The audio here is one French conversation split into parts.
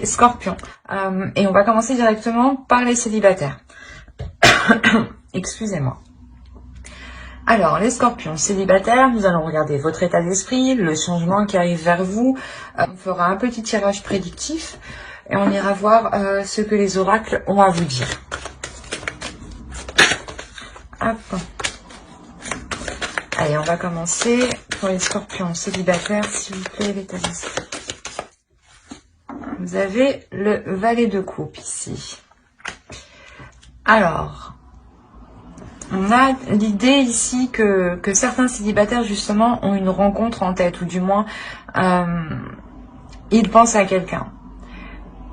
Scorpion. Et on va commencer directement par les célibataires. Excusez-moi. Alors, les scorpions célibataires, nous allons regarder votre état d'esprit, le changement qui arrive vers vous. On fera un petit tirage prédictif et on ira voir ce que les oracles ont à vous dire. Hop. Allez, on va commencer pour les scorpions célibataires, s'il vous plaît, l'état d'esprit. Vous avez le valet de coupe ici. Alors, on a l'idée ici que certains célibataires, justement, ont une rencontre en tête, ou du moins, ils pensent à quelqu'un.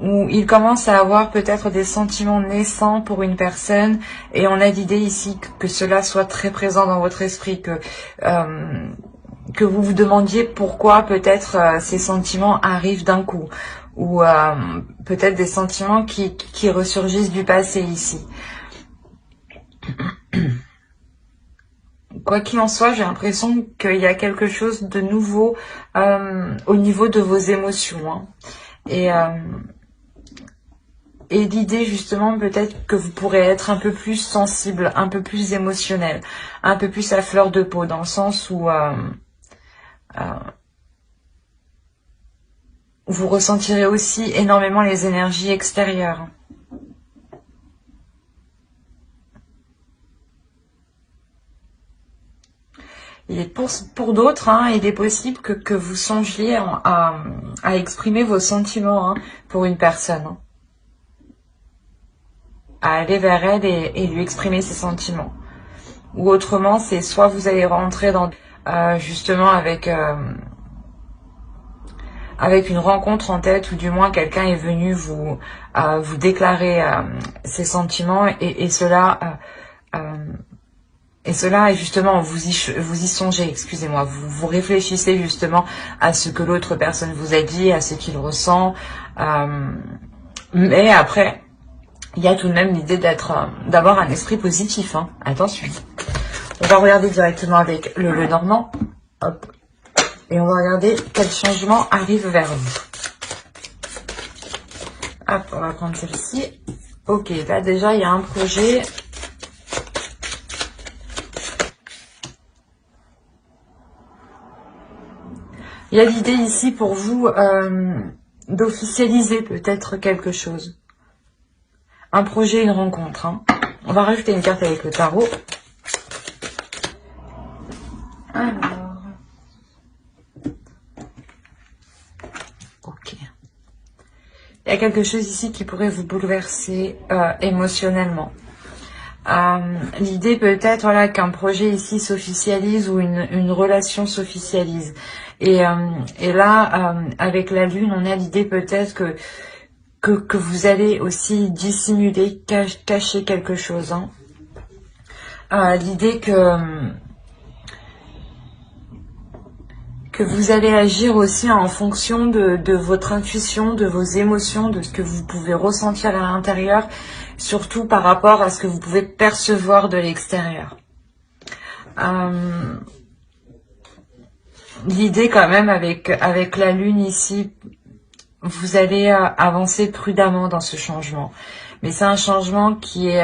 Ou ils commencent à avoir peut-être des sentiments naissants pour une personne, et on a l'idée ici que cela soit très présent dans votre esprit, que vous vous demandiez pourquoi peut-être ces sentiments arrivent d'un coup, ou peut-être des sentiments qui ressurgissent du passé ici. Quoi qu'il en soit, j'ai l'impression qu'il y a quelque chose de nouveau au niveau de vos émotions. Hein. Et l'idée justement peut-être que vous pourrez être un peu plus sensible, un peu plus émotionnel, un peu plus à fleur de peau, dans le sens où vous ressentirez aussi énormément les énergies extérieures. Et pour d'autres, hein, il est possible que vous songiez à exprimer vos sentiments pour une personne. Hein. À aller vers elle et lui exprimer ses sentiments. Ou autrement, c'est soit vous allez rentrer dans justement avec une rencontre en tête, ou du moins quelqu'un est venu vous déclarer ses sentiments, et cela est justement, vous y songez, excusez-moi, vous réfléchissez justement à ce que l'autre personne vous a dit, à ce qu'il ressent, mais après, il y a tout de même l'idée d'avoir un esprit positif, hein. Attention. On va regarder directement avec le normand, hop, et on va regarder quel changement arrive vers vous. Hop, on va prendre celle-ci. Ok, là déjà, il y a un projet. Il y a l'idée ici pour vous d'officialiser peut-être quelque chose. Un projet, une rencontre. Hein. On va rajouter une carte avec le tarot. Alors. Ok. Il y a quelque chose ici qui pourrait vous bouleverser émotionnellement. L'idée peut-être voilà, qu'un projet ici s'officialise, ou une relation s'officialise. Et là, avec la lune, on a l'idée peut-être que vous allez aussi dissimuler, cacher quelque chose. Hein. L'idée que vous allez agir aussi en fonction de votre intuition, de vos émotions, de ce que vous pouvez ressentir à l'intérieur, surtout par rapport à ce que vous pouvez percevoir de l'extérieur. L'idée quand même avec la lune ici, vous allez avancer prudemment dans ce changement. Mais c'est un changement qui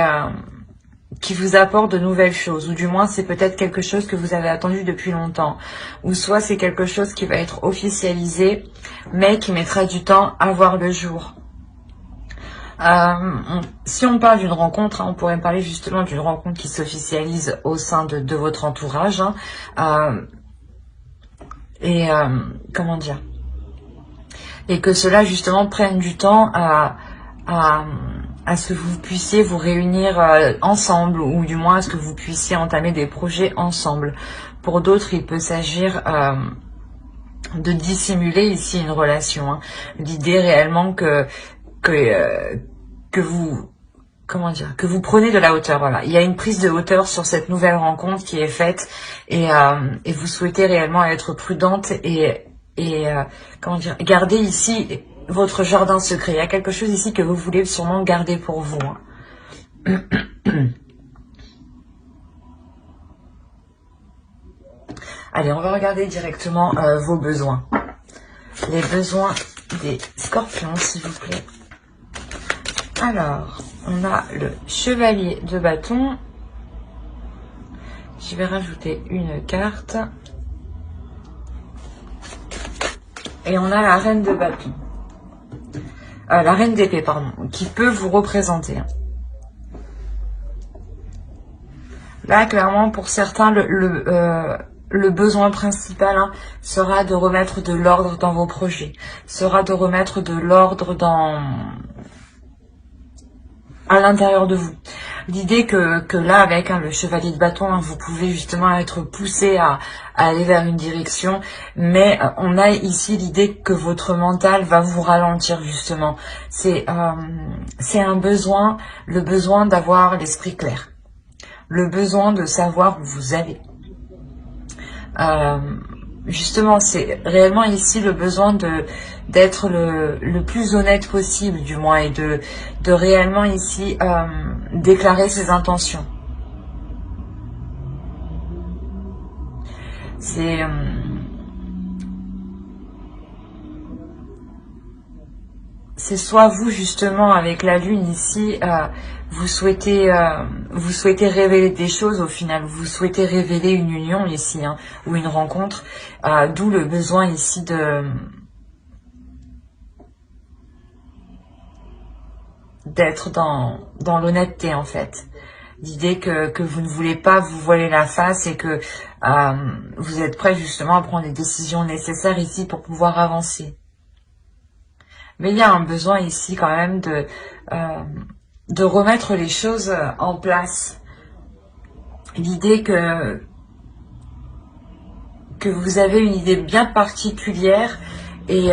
vous apporte de nouvelles choses, ou du moins c'est peut-être quelque chose que vous avez attendu depuis longtemps, ou soit c'est quelque chose qui va être officialisé, mais qui mettra du temps à voir le jour. Si on parle d'une rencontre, hein, on pourrait parler justement d'une rencontre qui s'officialise au sein de votre entourage, hein, comment dire, et que cela justement prenne du temps à ce que vous puissiez vous réunir ensemble, ou du moins à ce que vous puissiez entamer des projets ensemble. Pour d'autres, il peut s'agir de dissimuler ici une relation. Hein. L'idée réellement que vous, comment dire, que vous prenez de la hauteur. Voilà, il y a une prise de hauteur sur cette nouvelle rencontre qui est faite, et vous souhaitez réellement être prudente et comment dire, garder ici votre jardin secret. Il y a quelque chose ici que vous voulez sûrement garder pour vous. Hein. Allez, on va regarder directement vos besoins. Les besoins des scorpions, s'il vous plaît. Alors, on a le chevalier de bâton. Je vais rajouter une carte. Et on a la reine de bâton. La reine d'épée, pardon, qui peut vous représenter. Là, clairement, pour certains, le besoin principal sera de remettre de l'ordre dans vos projets, sera de remettre de l'ordre à l'intérieur de vous. L'idée que là, avec le chevalier de bâton, vous pouvez justement être poussé à aller vers une direction, mais on a ici l'idée que votre mental va vous ralentir justement. C'est un besoin, le besoin d'avoir l'esprit clair, le besoin de savoir où vous allez. Justement, c'est réellement ici le besoin d'être le plus honnête possible, du moins, et de réellement ici déclarer ses intentions. C'est soit vous, justement, avec la lune ici, vous souhaitez révéler des choses au final, vous souhaitez révéler une union ici, ou une rencontre, d'où le besoin ici d'être dans l'honnêteté en fait. L'idée que vous ne voulez pas vous voiler la face et que vous êtes prêt justement à prendre les décisions nécessaires ici pour pouvoir avancer. Mais il y a un besoin ici quand même de remettre les choses en place. L'idée que vous avez une idée bien particulière et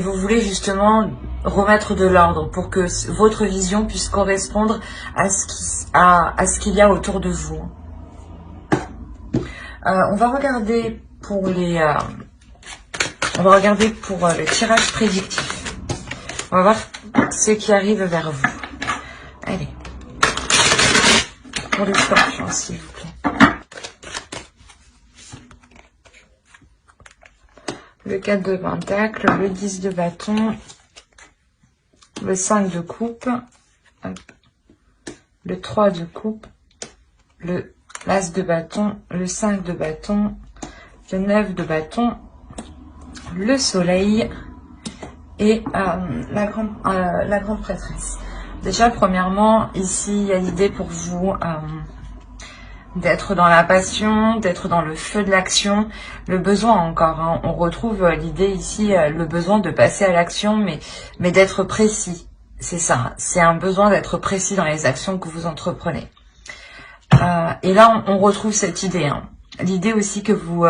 vous voulez justement remettre de l'ordre pour que votre vision puisse correspondre à ce qu'il y a autour de vous. On va regarder pour le tirage prédictif. On va voir ce qui arrive vers vous. Allez. Pour les scorpions, s'il vous plaît. Le 4 de pentacle, le 10 de bâton, le 5 de coupe, le 3 de coupe, le l'as de bâton, le 5 de bâton, le 9 de bâton, le soleil et la grande prêtresse. Déjà, premièrement, ici, il y a l'idée pour vous d'être dans la passion, d'être dans le feu de l'action, le besoin encore. On retrouve l'idée ici, le besoin de passer à l'action, mais d'être précis. C'est ça, c'est un besoin d'être précis dans les actions que vous entreprenez. Et là, on retrouve cette idée. L'idée aussi que vous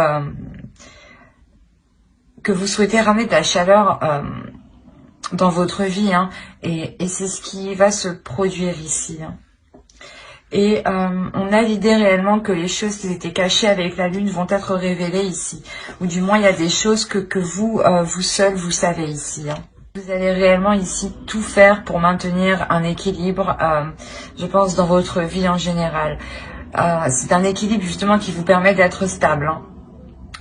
souhaitez ramener de la chaleur dans votre vie, et c'est ce qui va se produire ici. Et on a l'idée réellement que les choses qui étaient cachées avec la lune vont être révélées ici. Ou du moins, il y a des choses que vous seul, vous savez ici. Vous allez réellement ici tout faire pour maintenir un équilibre, je pense, dans votre vie en général. C'est un équilibre justement qui vous permet d'être stable,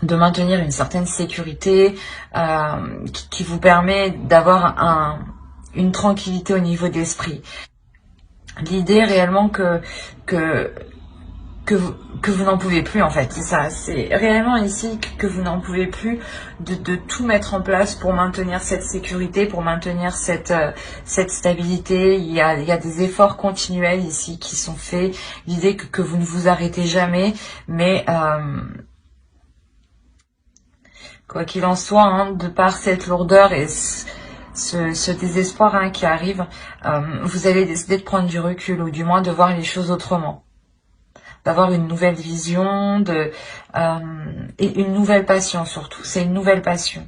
de maintenir une certaine sécurité, qui vous permet d'avoir une tranquillité au niveau d'esprit. L'idée réellement que vous n'en pouvez plus en fait, c'est ça, c'est réellement ici que vous n'en pouvez plus de tout mettre en place pour maintenir cette sécurité, pour maintenir cette stabilité. Il y a des efforts continuels ici qui sont faits, l'idée que vous ne vous arrêtez jamais, mais quoi qu'il en soit, de par cette lourdeur et ce désespoir qui arrive, vous allez décider de prendre du recul, ou du moins de voir les choses autrement, d'avoir une nouvelle vision, et une nouvelle passion surtout. C'est une nouvelle passion.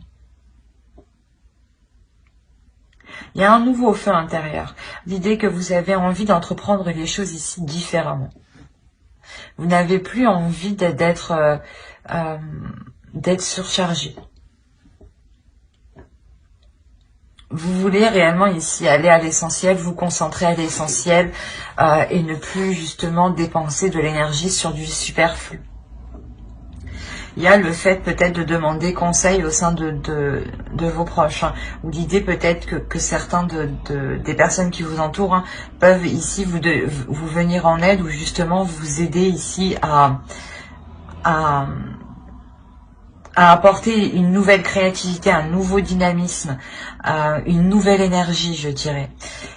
Il y a un nouveau feu intérieur. L'idée que vous avez envie d'entreprendre les choses ici différemment. Vous n'avez plus envie d'être surchargé. Vous voulez réellement ici aller à l'essentiel, vous concentrer à l'essentiel et ne plus justement dépenser de l'énergie sur du superflu. il y a le fait peut-être de demander conseil au sein de vos proches, hein, ou l'idée peut-être que certains des personnes qui vous entourent, hein, peuvent ici vous venir en aide, ou justement vous aider ici à apporter une nouvelle créativité, un nouveau dynamisme, une nouvelle énergie, je dirais.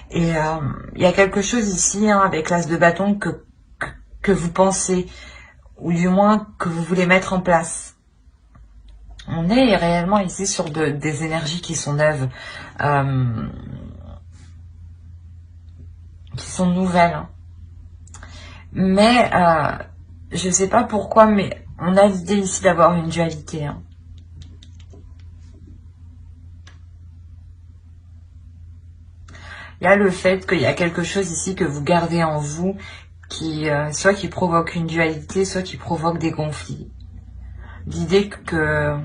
Et il y a quelque chose ici, hein, avec l'as de bâton que vous pensez, ou du moins que vous voulez mettre en place. On est réellement ici sur des énergies qui sont neuves, qui sont nouvelles. Hein. Mais je sais pas pourquoi, mais on a l'idée ici d'avoir une dualité. Hein. Il y a le fait qu'il y a quelque chose ici que vous gardez en vous, qui soit qui provoque une dualité, soit qui provoque des conflits. L'idée que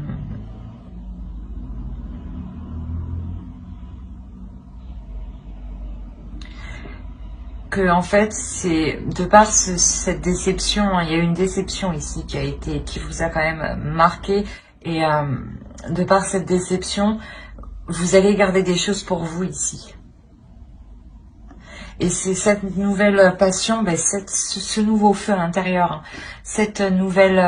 en fait, c'est de par cette déception, hein, il y a une déception ici qui vous a quand même marqué, et de par cette déception, vous allez garder des choses pour vous ici. Et c'est cette nouvelle passion, ben ce nouveau feu intérieur, hein, cette nouvelle,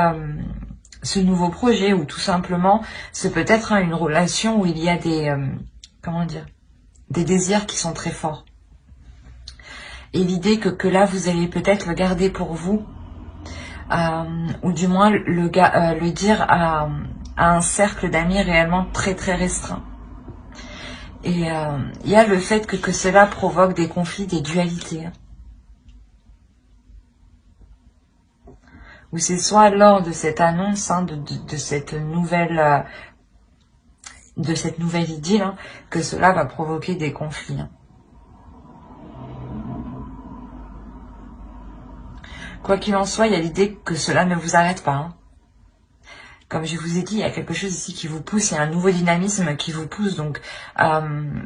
ce nouveau projet, ou tout simplement, c'est peut-être, hein, une relation où il y a des, comment dire, des désirs qui sont très forts. Et l'idée que là, vous allez peut-être le garder pour vous, ou du moins le dire à un cercle d'amis réellement très très restreint. Et il y a le fait que cela provoque des conflits, des dualités. Ou c'est soit lors de cette annonce, hein, de cette nouvelle idylle, hein, que cela va provoquer des conflits. Hein. Quoi qu'il en soit, il y a l'idée que cela ne vous arrête pas. Hein. Comme je vous ai dit, il y a quelque chose ici qui vous pousse, il y a un nouveau dynamisme qui vous pousse. Donc,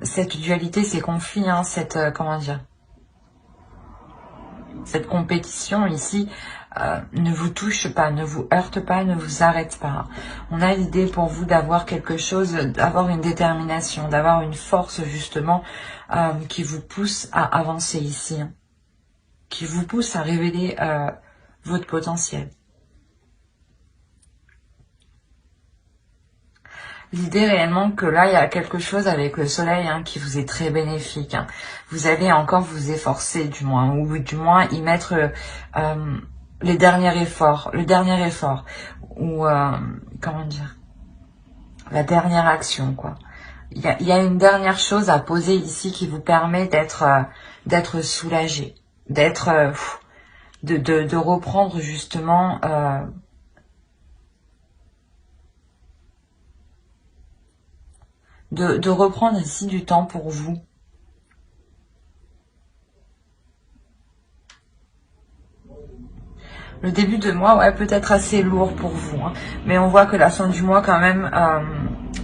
cette dualité, ces conflits, hein, comment dire, cette compétition ici, ne vous touche pas, ne vous heurte pas, ne vous arrête pas. On a l'idée pour vous d'avoir quelque chose, d'avoir une détermination, d'avoir une force justement qui vous pousse à avancer ici, hein, qui vous pousse à révéler votre potentiel. L'idée réellement que là, il y a quelque chose avec le soleil, hein, qui vous est très bénéfique. Hein. Vous allez encore vous efforcer du moins, ou du moins y mettre le dernier effort, ou comment dire, la dernière action, quoi. Il y a une dernière chose à poser ici qui vous permet d'être soulagé, d'être de reprendre justement de reprendre ici du temps pour vous. Le début de mois, ouais, peut-être assez lourd pour vous, hein, mais on voit que la fin du mois, quand même,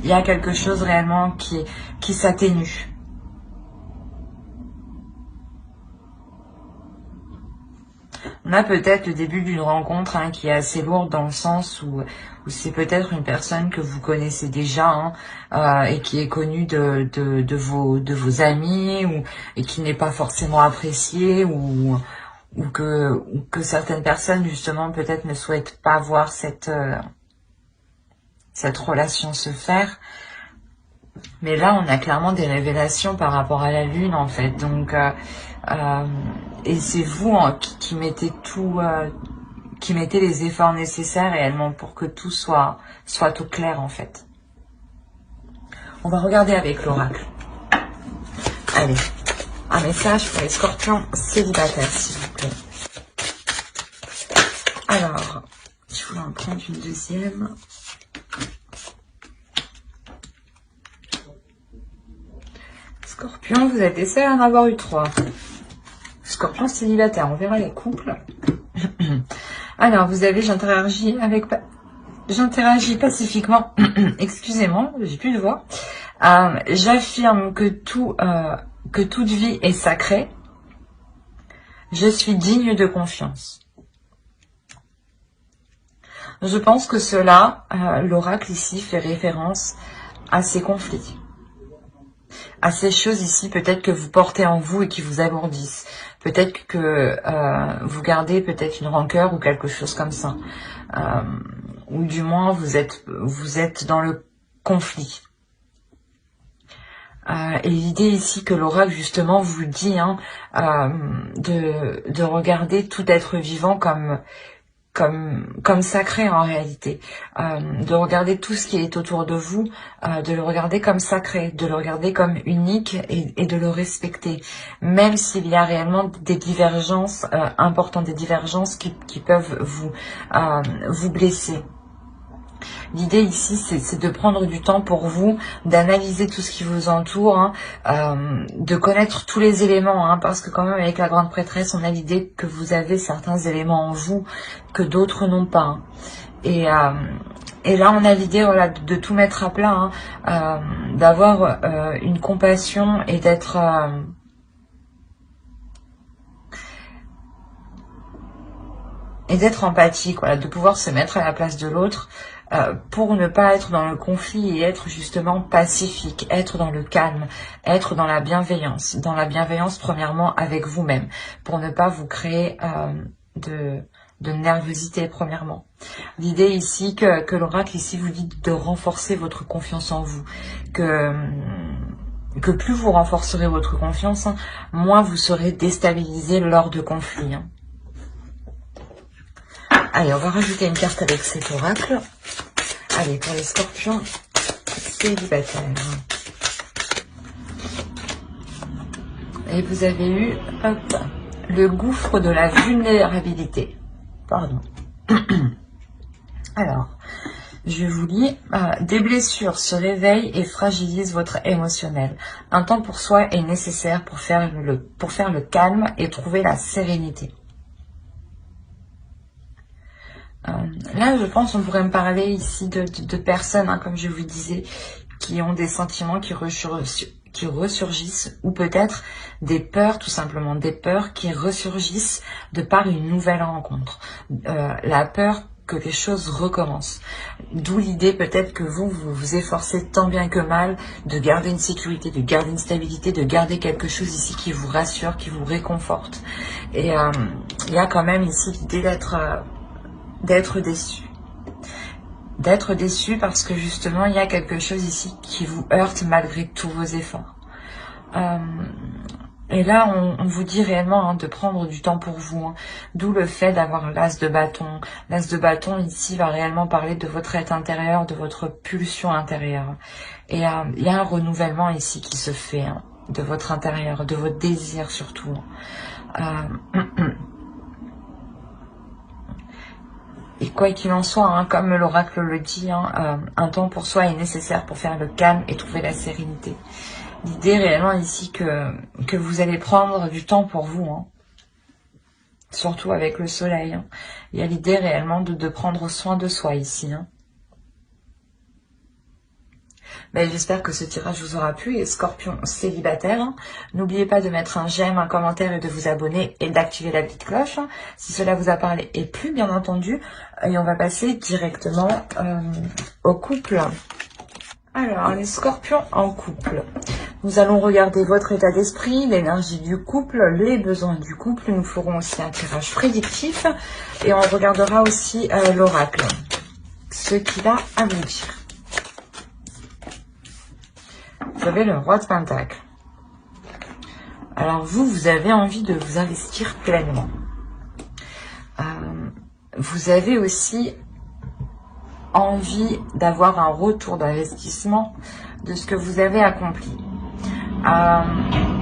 il y a quelque chose réellement qui s'atténue. On a peut-être le début d'une rencontre, hein, qui est assez lourde dans le sens où c'est peut-être une personne que vous connaissez déjà, hein, et qui est connue de vos amis, et qui n'est pas forcément appréciée, ou que certaines personnes justement peut-être ne souhaitent pas voir cette relation se faire. Mais là, on a clairement des révélations par rapport à la lune, en fait. Donc, et c'est vous, hein, qui mettez tout, qui mettez les efforts nécessaires réellement pour que tout soit tout clair, en fait. On va regarder avec l'oracle. Allez, un message pour les scorpions célibataires, s'il vous plaît. Alors, je voulais en prendre une deuxième. Scorpion, vous êtes les seuls à en avoir eu 3. Scorpion célibataire, on verra les couples. Alors, vous avez, j'interagis pacifiquement. Excusez-moi, j'ai plus de voix. J'affirme que toute vie est sacrée. Je suis digne de confiance. Je pense que cela, l'oracle ici fait référence à ces conflits, à ces choses ici peut-être que vous portez en vous et qui vous alourdissent. Peut-être que vous gardez peut-être une rancœur ou quelque chose comme ça. Ou du moins vous êtes dans le conflit. Et l'idée ici que l'oracle justement vous dit de regarder tout être vivant comme sacré en réalité, de regarder tout ce qui est autour de vous, de le regarder comme sacré, de le regarder comme unique et de le respecter, même s'il y a réellement des divergences importantes, des divergences qui peuvent vous blesser. L'idée ici, c'est de prendre du temps pour vous, d'analyser tout ce qui vous entoure, de connaître tous les éléments, parce que quand même avec la grande prêtresse, on a l'idée que vous avez certains éléments en vous que d'autres n'ont pas. Et là, on a l'idée de tout mettre à plat, d'avoir une compassion et d'être... empathique, de pouvoir se mettre à la place de l'autre, pour ne pas être dans le conflit et être justement pacifique, être dans le calme, être dans la bienveillance premièrement avec vous-même, pour ne pas vous créer de nervosité premièrement. L'idée ici que l'oracle ici vous dit de renforcer votre confiance en vous, que plus vous renforcerez votre confiance, moins vous serez déstabilisé lors de conflits. Allez, on va rajouter une carte avec cet oracle. Allez, pour les scorpions célibataires. Et vous avez eu, le gouffre de la vulnérabilité. Pardon. Alors, je vous lis, des blessures se réveillent et fragilisent votre émotionnel. Un temps pour soi est nécessaire pour faire le calme et trouver la sérénité. Là, je pense on pourrait me parler ici de personnes, comme je vous disais, qui ont des sentiments qui ressurgissent, ou peut-être des peurs, tout simplement, des peurs qui ressurgissent de par une nouvelle rencontre. La peur que les choses recommencent. D'où l'idée peut-être que vous vous efforcez tant bien que mal de garder une sécurité, de garder une stabilité, de garder quelque chose ici qui vous rassure, qui vous réconforte. Et il y a quand même ici l'idée d'être déçu. D'être déçu parce que justement, il y a quelque chose ici qui vous heurte malgré tous vos efforts. Et là, on vous dit réellement de prendre du temps pour vous. D'où le fait d'avoir l'as de bâton. L'as de bâton, ici, va réellement parler de votre être intérieur, de votre pulsion intérieure. Et il y a un renouvellement ici qui se fait, de votre intérieur, de votre désir surtout. Et quoi qu'il en soit, comme l'oracle le dit, un temps pour soi est nécessaire pour faire le calme et trouver la sérénité. L'idée réellement ici que vous allez prendre du temps pour vous, surtout avec le soleil. Il y a l'idée réellement de prendre soin de soi ici. J'espère que ce tirage vous aura plu. Et scorpion célibataire, n'oubliez pas de mettre un j'aime, un commentaire et de vous abonner et d'activer la petite cloche si cela vous a parlé et plu, bien entendu. Et on va passer directement au couple. Alors, les scorpions en couple. Nous allons regarder votre état d'esprit, l'énergie du couple, les besoins du couple. Nous ferons aussi un tirage prédictif et on regardera aussi l'oracle, ce qu'il a à vous dire. Vous avez le roi de Pentacle. Alors vous avez envie de vous investir pleinement. Vous avez aussi envie d'avoir un retour d'investissement de ce que vous avez accompli.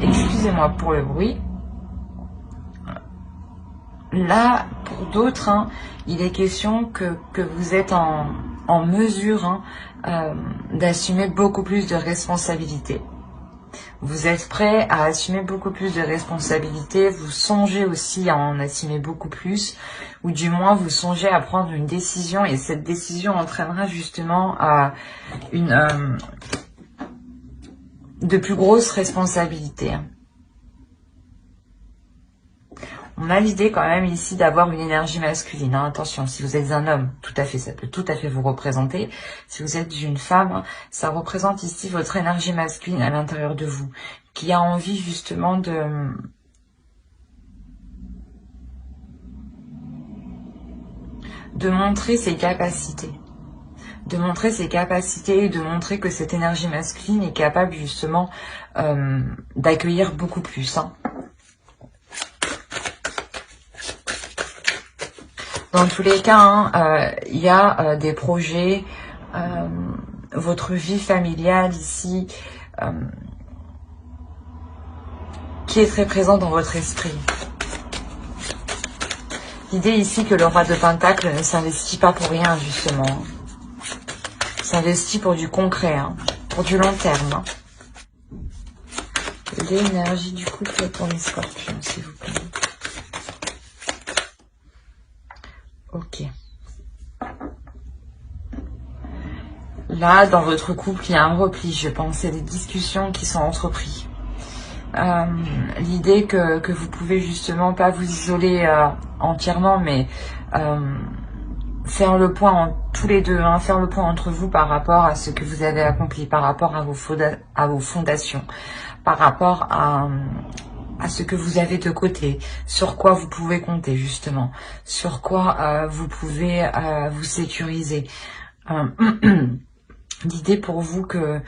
Excusez-moi pour le bruit. Là, pour d'autres, il est question que vous êtes en mesure d'assumer beaucoup plus de responsabilités. Vous êtes prêt à assumer beaucoup plus de responsabilités. Vous songez aussi à en assumer beaucoup plus, ou du moins vous songez à prendre une décision, et cette décision entraînera justement à de plus grosses responsabilités. On a l'idée quand même ici d'avoir une énergie masculine. Hein. Attention, si vous êtes un homme, tout à fait, ça peut tout à fait vous représenter. Si vous êtes une femme, ça représente ici votre énergie masculine à l'intérieur de vous, qui a envie justement de montrer ses capacités. De montrer ses capacités et de montrer que cette énergie masculine est capable justement d'accueillir beaucoup plus. Hein. Dans tous les cas, hein, il y a des projets, votre vie familiale ici, qui est très présente dans votre esprit. L'idée ici que le roi de Pentacle ne s'investit pas pour rien, justement. Il s'investit pour du concret, hein, pour du long terme. Hein. L'énergie du couple pour les scorpions, s'il vous plaît. Ok. Là, dans votre couple, il y a un repli, je pense. C'est des discussions qui sont entreprises. L'idée que vous pouvez justement pas vous isoler entièrement, mais faire le point tous les deux, hein, faire le point entre vous par rapport à ce que vous avez accompli, par rapport à vos fondations, par rapport à ce que vous avez de côté, sur quoi vous pouvez compter justement, sur quoi vous pouvez vous sécuriser. L'idée pour vous que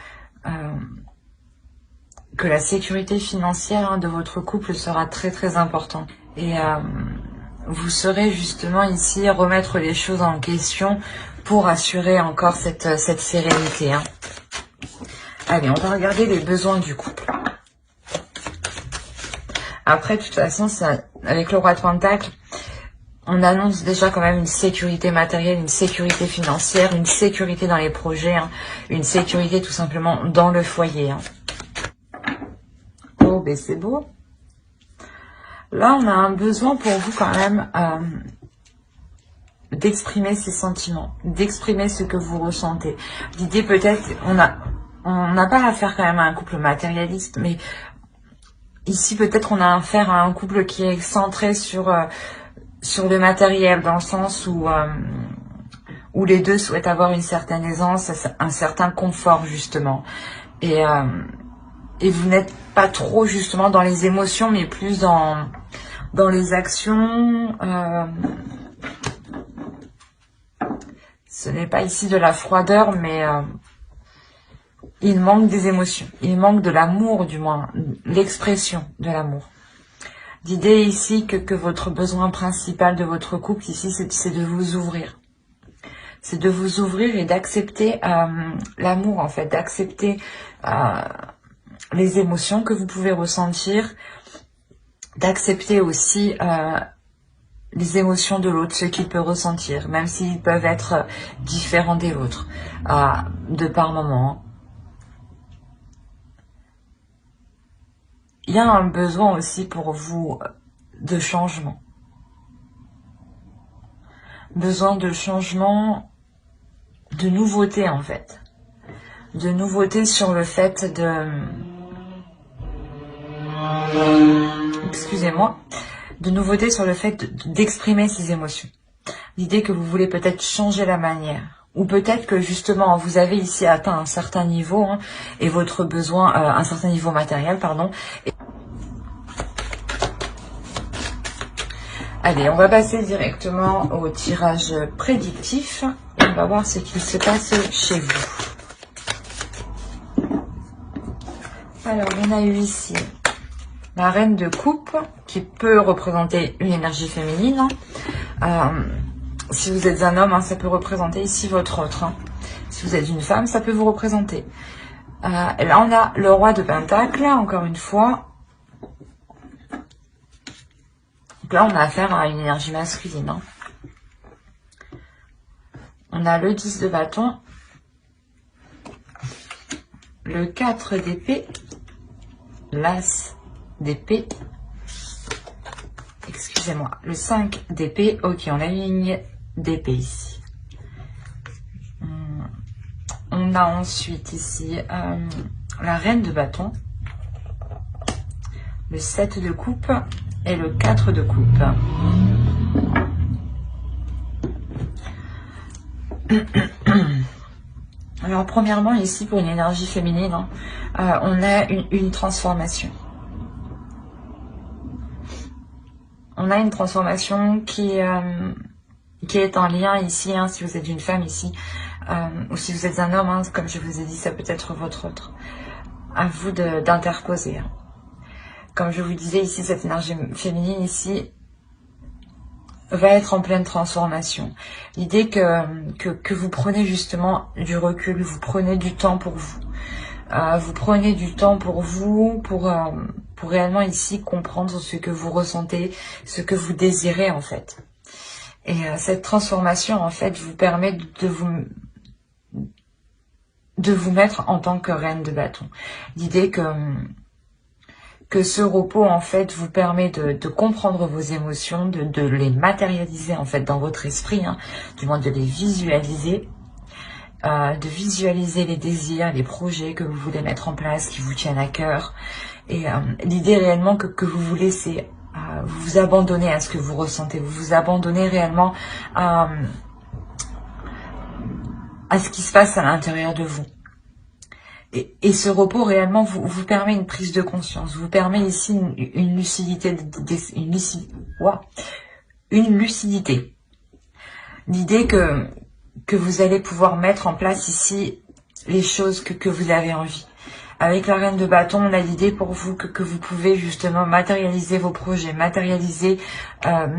la sécurité financière de votre couple sera très très importante. Et vous saurez justement ici remettre les choses en question pour assurer encore cette sérénité. Hein. Allez, on va regarder les besoins du couple. Après, de toute façon, avec le roi de Pentacle, on annonce déjà quand même une sécurité matérielle, une sécurité financière, une sécurité dans les projets, hein, une sécurité tout simplement dans le foyer. Hein. Oh, ben c'est beau. Là, on a un besoin pour vous quand même d'exprimer ses sentiments, d'exprimer ce que vous ressentez. L'idée peut-être, on n'a pas affaire quand même à un couple matérialiste, mais ici peut-être on a affaire à un couple qui est centré sur le matériel, dans le sens où les deux souhaitent avoir une certaine aisance, un certain confort justement. Et vous n'êtes pas trop justement dans les émotions, mais plus dans les actions. Ce n'est pas ici de la froideur, mais il manque des émotions. Il manque de l'amour, du moins, l'expression de l'amour. L'idée ici que votre besoin principal de votre couple ici, c'est de vous ouvrir. C'est de vous ouvrir et d'accepter l'amour, en fait, d'accepter les émotions que vous pouvez ressentir, d'accepter aussi les émotions de l'autre, ce qu'il peut ressentir, même s'ils peuvent être différents des vôtres, de par moment. Il y a un besoin aussi pour vous de changement. Besoin de changement, de nouveauté en fait. De nouveauté sur le fait de... Excusez-moi. De nouveauté sur le fait d'exprimer ses émotions. L'idée que vous voulez peut-être changer la manière. Ou peut-être que justement vous avez ici atteint un certain niveau hein, et votre besoin, un certain niveau matériel, pardon. Allez, on va passer directement au tirage prédictif et on va voir ce qui se passe chez vous. Alors, on a eu ici la reine de coupe qui peut représenter une énergie féminine. Si vous êtes un homme, hein, ça peut représenter ici votre autre. Hein. Si vous êtes une femme, ça peut vous représenter. Là, on a le roi de Pentacle, encore une fois. Donc là, on a affaire à une énergie masculine. Hein. On a le 10 de bâton, le 4 d'épée, l'as d'épée, excusez-moi, le 5 d'épée. Ok, on a une ligne d'épée ici. On a ensuite ici la reine de bâton, le 7 de coupe et le 4 de coupe. Alors premièrement ici pour une énergie féminine, on a une transformation. On a une transformation qui est en lien ici, si vous êtes une femme ici, ou si vous êtes un homme, comme je vous ai dit, ça peut être votre autre. À vous d'interposer. Comme je vous disais ici, cette énergie féminine ici va être en pleine transformation. L'idée que vous prenez justement du recul, vous prenez du temps pour vous. Vous prenez du temps pour vous, pour réellement ici comprendre ce que vous ressentez, ce que vous désirez en fait. Et cette transformation en fait vous permet de vous mettre en tant que reine de bâton. L'idée que ce repos en fait vous permet de comprendre vos émotions, de les matérialiser en fait dans votre esprit, du moins de les visualiser, de visualiser les désirs, les projets que vous voulez mettre en place, qui vous tiennent à cœur. Et l'idée réellement que vous vous laissez vous abandonner à ce que vous ressentez, vous vous abandonnez réellement à ce qui se passe à l'intérieur de vous. Et ce repos réellement vous permet une prise de conscience, vous permet ici une lucidité, une lucidité. L'idée que vous allez pouvoir mettre en place ici les choses que vous avez envie. Avec la reine de bâton, on a l'idée pour vous que vous pouvez justement matérialiser vos projets, matérialiser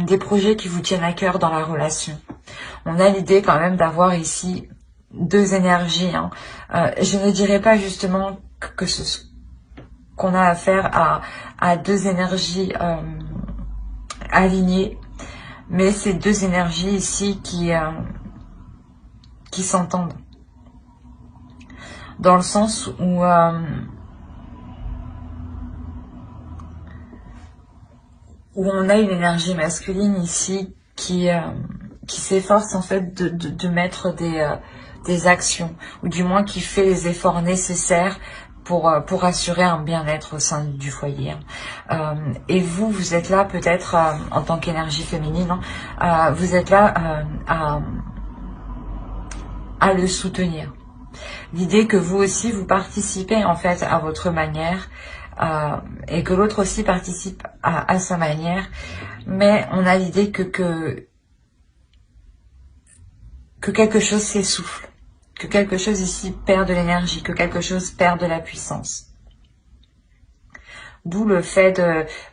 des projets qui vous tiennent à cœur dans la relation. On a l'idée quand même d'avoir ici deux énergies. Je ne dirais pas justement qu'on a affaire à deux énergies alignées, mais c'est deux énergies ici qui s'entendent. Dans le sens où on a une énergie masculine ici qui s'efforce en fait de mettre des actions, ou du moins qui fait les efforts nécessaires pour assurer un bien-être au sein du foyer. Et vous êtes là peut-être en tant qu'énergie féminine, vous êtes là à le soutenir. L'idée que vous aussi vous participez en fait à votre manière, et que l'autre aussi participe à sa manière, mais on a l'idée que quelque chose s'essouffle, que quelque chose ici perd de l'énergie, que quelque chose perd de la puissance. D'où le fait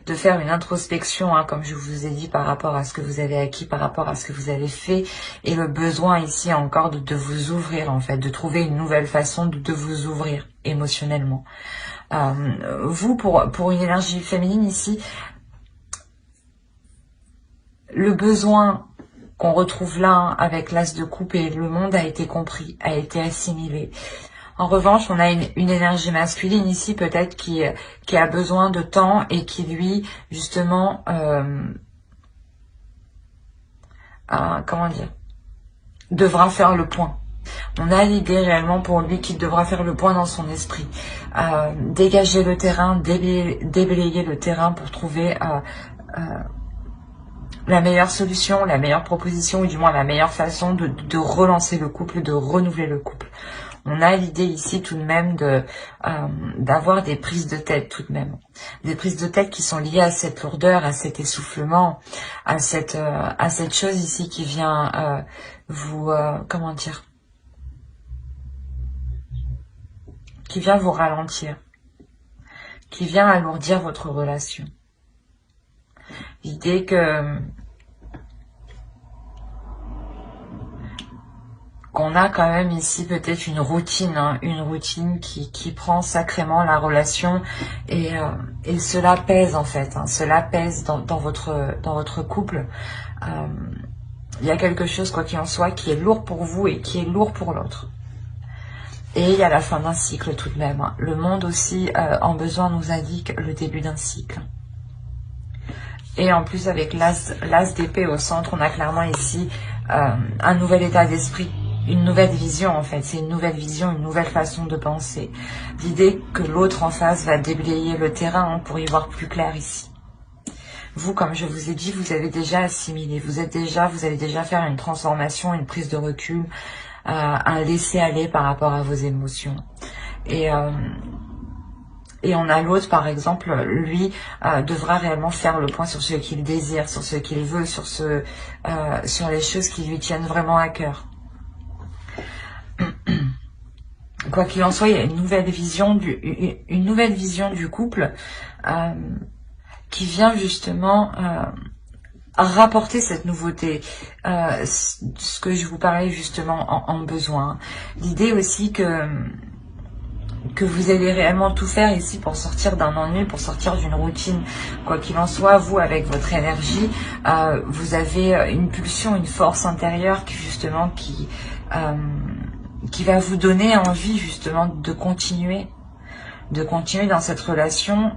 de faire une introspection, comme je vous ai dit, par rapport à ce que vous avez acquis, par rapport à ce que vous avez fait, et le besoin ici encore de vous ouvrir en fait, de trouver une nouvelle façon de vous ouvrir émotionnellement. Vous, pour une énergie féminine ici, le besoin qu'on retrouve là avec l'as de coupe et le monde a été compris, a été assimilé. En revanche, on a une énergie masculine ici peut-être qui a besoin de temps et qui lui, justement, comment dire, devra faire le point. On a l'idée réellement pour lui qu'il devra faire le point dans son esprit, dégager le terrain, déblayer le terrain pour trouver la meilleure solution, la meilleure proposition, ou du moins la meilleure façon de relancer le couple, de renouveler le couple. On a l'idée ici tout de même d'avoir des prises de tête tout de même. Des prises de tête qui sont liées à cette lourdeur, à cet essoufflement, à cette chose ici qui vient comment dire, qui vient vous ralentir, qui vient alourdir votre relation. L'idée qu'on a quand même ici peut-être une routine qui prend sacrément la relation, et cela pèse en fait, cela pèse dans votre couple. Il y a quelque chose, quoi qu'il en soit, qui est lourd pour vous et qui est lourd pour l'autre. Et il y a la fin d'un cycle tout de même. Le monde aussi, en besoin, nous indique le début d'un cycle. Et en plus, avec l'as d'épée au centre, on a clairement ici un nouvel état d'esprit, une nouvelle vision en fait. C'est une nouvelle vision, une nouvelle façon de penser. L'idée que l'autre en face va déblayer le terrain pour y voir plus clair ici. vous, comme je vous ai dit, vous avez déjà assimilé, vous allez déjà faire une transformation, une prise de recul, un laisser-aller par rapport à vos émotions. Et on a l'autre, par exemple, lui, devra réellement faire le point sur ce qu'il désire, sur ce qu'il veut, sur les choses qui lui tiennent vraiment à cœur. Quoi qu'il en soit, il y a une nouvelle vision du couple qui vient justement rapporter cette nouveauté, ce que je vous parlais justement en besoin. L'idée aussi que vous allez réellement tout faire ici pour sortir d'un ennui, pour sortir d'une routine. Quoi qu'il en soit, vous, avec votre énergie, vous avez une pulsion, une force intérieure qui va vous donner envie justement de continuer dans cette relation.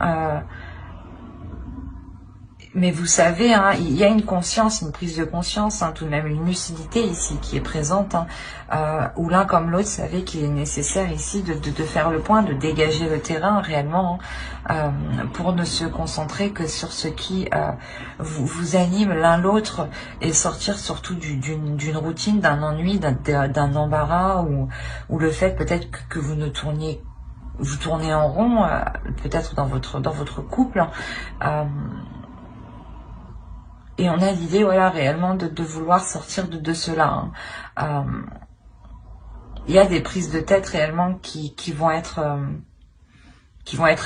Mais vous savez, hein, il y a une conscience, une prise de conscience, hein, tout de même une lucidité ici qui est présente, hein, où l'un comme l'autre savait qu'il est nécessaire ici de faire le point, de dégager le terrain réellement, hein, pour ne se concentrer que sur ce qui vous anime l'un l'autre et sortir surtout d'une routine, d'un ennui, d'un embarras ou le fait peut-être que vous tournez en rond, peut-être dans votre couple. Et on a l'idée, voilà, réellement de vouloir sortir de cela. Hein. Il y a des prises de tête réellement qui vont être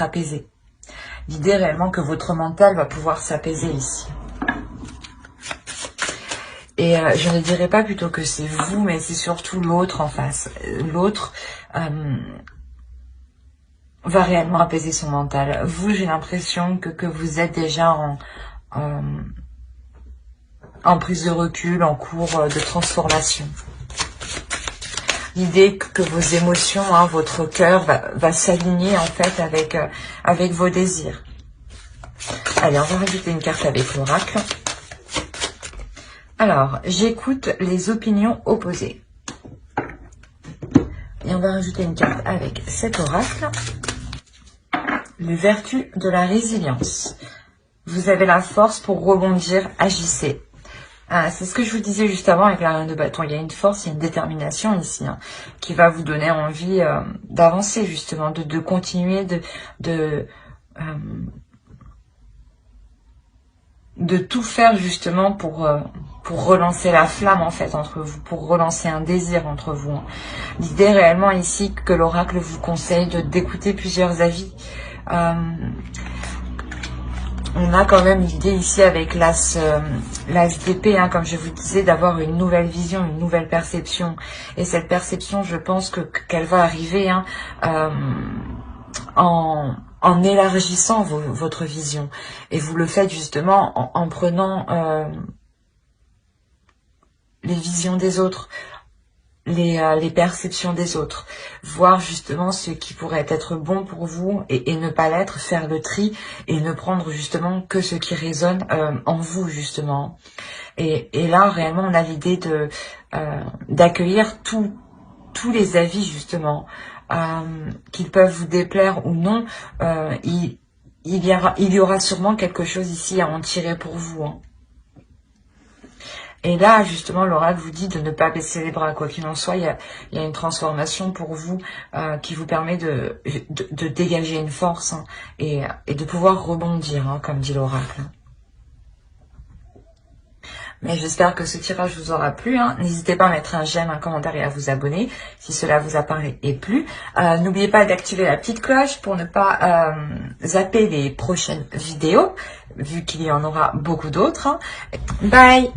apaisées. L'idée réellement que votre mental va pouvoir s'apaiser ici. Et je ne dirais pas plutôt que c'est vous, mais c'est surtout l'autre en face. L'autre va réellement apaiser son mental. Vous, j'ai l'impression que vous êtes déjà en prise de recul, en cours de transformation. L'idée que vos émotions, hein, votre cœur va s'aligner en fait avec vos désirs. Allez, on va rajouter une carte avec l'oracle. Alors, j'écoute les opinions opposées. Et on va rajouter une carte avec cet oracle. Les vertus de la résilience. Vous avez la force pour rebondir, agissez. C'est ce que je vous disais juste avant avec la reine de bâton. Il y a une force, il y a une détermination ici, hein, qui va vous donner envie d'avancer justement, de continuer, de tout faire justement pour relancer la flamme en fait entre vous, pour relancer un désir entre vous. Hein. L'idée réellement ici que l'oracle vous conseille d'écouter plusieurs avis. On a quand même l'idée ici avec l'as d'épée, hein, comme je vous disais, d'avoir une nouvelle vision, une nouvelle perception. Et cette perception, je pense qu'elle va arriver, hein, en élargissant votre vision. Et vous le faites justement en prenant les visions des autres, les perceptions des autres, voir justement ce qui pourrait être bon pour vous et ne pas l'être, faire le tri et ne prendre justement que ce qui résonne en vous justement. Et là réellement on a l'idée d'accueillir tous les avis justement, qu'ils peuvent vous déplaire ou non. Il y aura sûrement quelque chose ici à en tirer pour vous, hein. Et là, justement, l'oracle vous dit de ne pas baisser les bras. Quoi qu'il en soit, il y a une transformation pour vous qui vous permet de dégager une force, hein, et de pouvoir rebondir, hein, comme dit l'oracle. Mais j'espère que ce tirage vous aura plu, hein. N'hésitez pas à mettre un j'aime, un commentaire et à vous abonner si cela vous a parlé et plu. N'oubliez pas d'activer la petite cloche pour ne pas zapper les prochaines vidéos, vu qu'il y en aura beaucoup d'autres, hein. Bye!